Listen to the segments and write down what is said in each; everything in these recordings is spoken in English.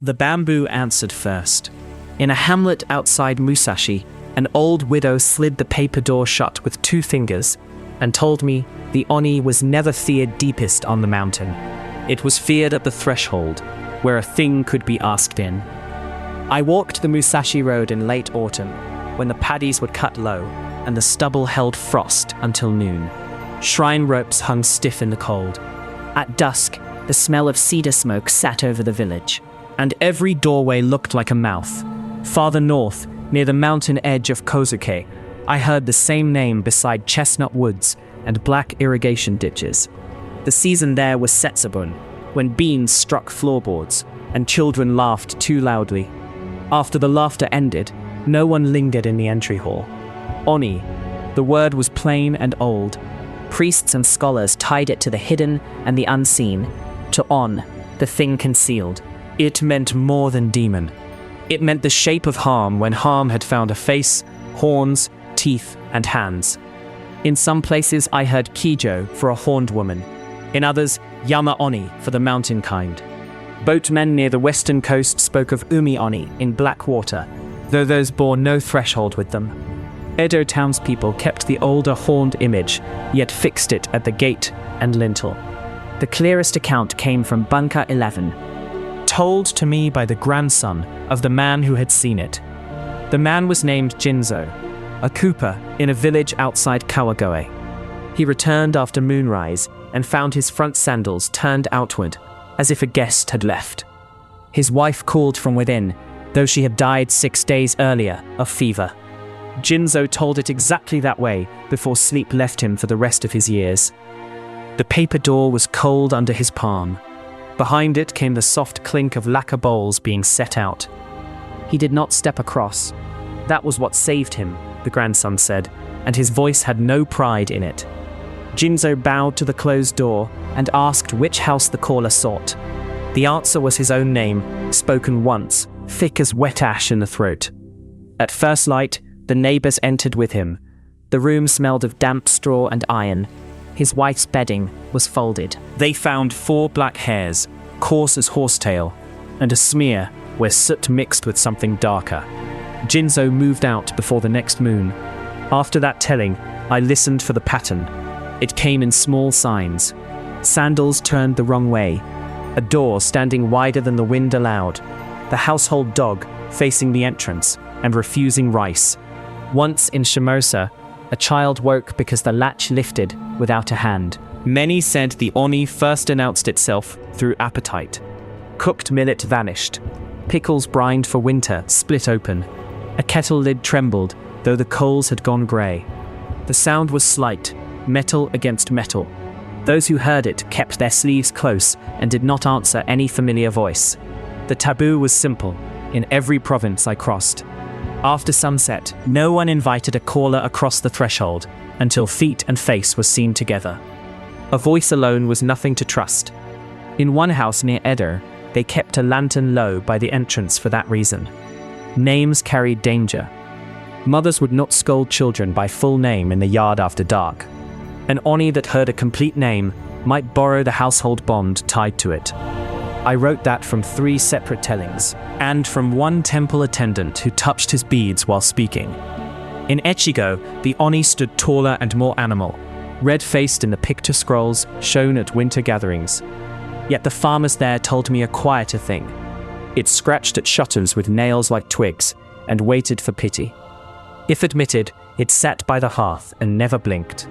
The bamboo answered first. In a hamlet outside Musashi, an old widow slid the paper door shut with 2 fingers and told me the Oni was never feared deepest on the mountain. It was feared at the threshold, where a thing could be asked in. I walked the Musashi road in late autumn, when the paddies would cut low and the stubble held frost until noon. Shrine ropes hung stiff in the cold. At dusk, the smell of cedar smoke sat over the village, and every doorway looked like a mouth. Farther north, near the mountain edge of Kōzuke, I heard the same name beside chestnut woods and black irrigation ditches. The season there was Setsubun, when beans struck floorboards and children laughed too loudly. After the laughter ended, no one lingered in the entry hall. Oni, the word was plain and old. Priests and scholars tied it to the hidden and the unseen, to on, the thing concealed. It meant more than demon. It meant the shape of harm when harm had found a face, horns, teeth, and hands. In some places I heard Kijo for a horned woman. In others, Yama Oni for the mountain kind. Boatmen near the western coast spoke of Umi Oni in black water, though those bore no threshold with them. Edo townspeople kept the older horned image, yet fixed it at the gate and lintel. The clearest account came from Bunker 11, told to me by the grandson of the man who had seen it. The man was named Jinzō, a cooper in a village outside Kawagoe. He returned after moonrise and found his front sandals turned outward, as if a guest had left. His wife called from within, though she had died 6 days earlier of fever. Jinzō told it exactly that way before sleep left him for the rest of his years. The paper door was cold under his palm. Behind it came the soft clink of lacquer bowls being set out. He did not step across. That was what saved him, the grandson said, and his voice had no pride in it. Jinzō bowed to the closed door and asked which house the caller sought. The answer was his own name, spoken once, thick as wet ash in the throat. At first light, the neighbors entered with him. The room smelled of damp straw and iron. His wife's bedding was folded. They found 4 black hairs, coarse as horsetail, and a smear where soot mixed with something darker. Jinzō moved out before the next moon. After that telling, I listened for the pattern. It came in small signs. Sandals turned the wrong way. A door standing wider than the wind allowed. The household dog facing the entrance and refusing rice. Once in Shimosa, a child woke because the latch lifted without a hand. Many said the Oni first announced itself through appetite. Cooked millet vanished. Pickles brined for winter split open. A kettle lid trembled, though the coals had gone grey. The sound was slight, metal against metal. Those who heard it kept their sleeves close and did not answer any familiar voice. The taboo was simple, in every province I crossed. After sunset, no one invited a caller across the threshold until feet and face were seen together. A voice alone was nothing to trust. In one house near Edo, they kept a lantern low by the entrance for that reason. Names carried danger. Mothers would not scold children by full name in the yard after dark. An Oni that heard a complete name might borrow the household bond tied to it. I wrote that from 3 separate tellings, and from one temple attendant who touched his beads while speaking. In Echigo, the Oni stood taller and more animal, red-faced in the picture scrolls shown at winter gatherings. Yet the farmers there told me a quieter thing. It scratched at shutters with nails like twigs, and waited for pity. If admitted, it sat by the hearth and never blinked.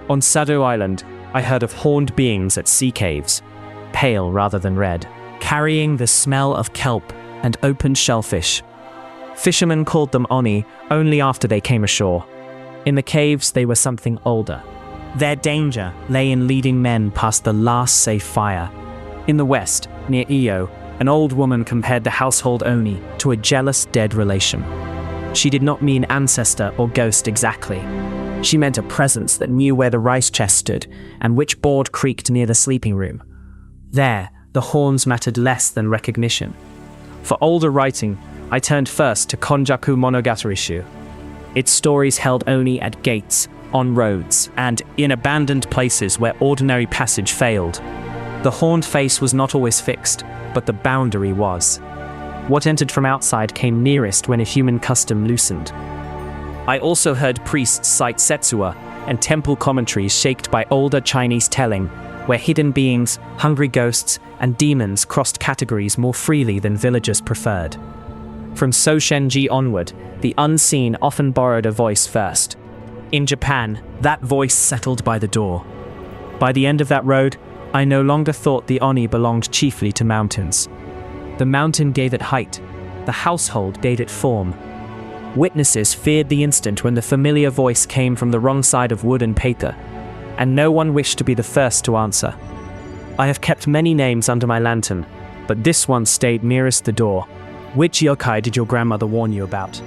On Sado Island, I heard of horned beings at sea caves, pale rather than red, carrying the smell of kelp and open shellfish. Fishermen called them Oni only after they came ashore. In the caves, they were something older. Their danger lay in leading men past the last safe fire. In the west, near Iyo, an old woman compared the household Oni to a jealous dead relation. She did not mean ancestor or ghost exactly. She meant a presence that knew where the rice chest stood and which board creaked near the sleeping room. There, the horns mattered less than recognition. For older writing, I turned first to Konjaku Monogatari-shu. Its stories held Oni at gates, on roads, and in abandoned places where ordinary passage failed. The horned face was not always fixed, but the boundary was. What entered from outside came nearest when a human custom loosened. I also heard priests cite Setsubun and temple commentaries shaped by older Chinese telling, where hidden beings, hungry ghosts, and demons crossed categories more freely than villagers preferred. From Soshenji onward, the unseen often borrowed a voice first. In Japan, that voice settled by the door. By the end of that road, I no longer thought the Oni belonged chiefly to mountains. The mountain gave it height, the household gave it form. Witnesses feared the instant when the familiar voice came from the wrong side of wood and paper, and no one wished to be the first to answer. I have kept many names under my lantern, but this one stayed nearest the door. Which yokai did your grandmother warn you about?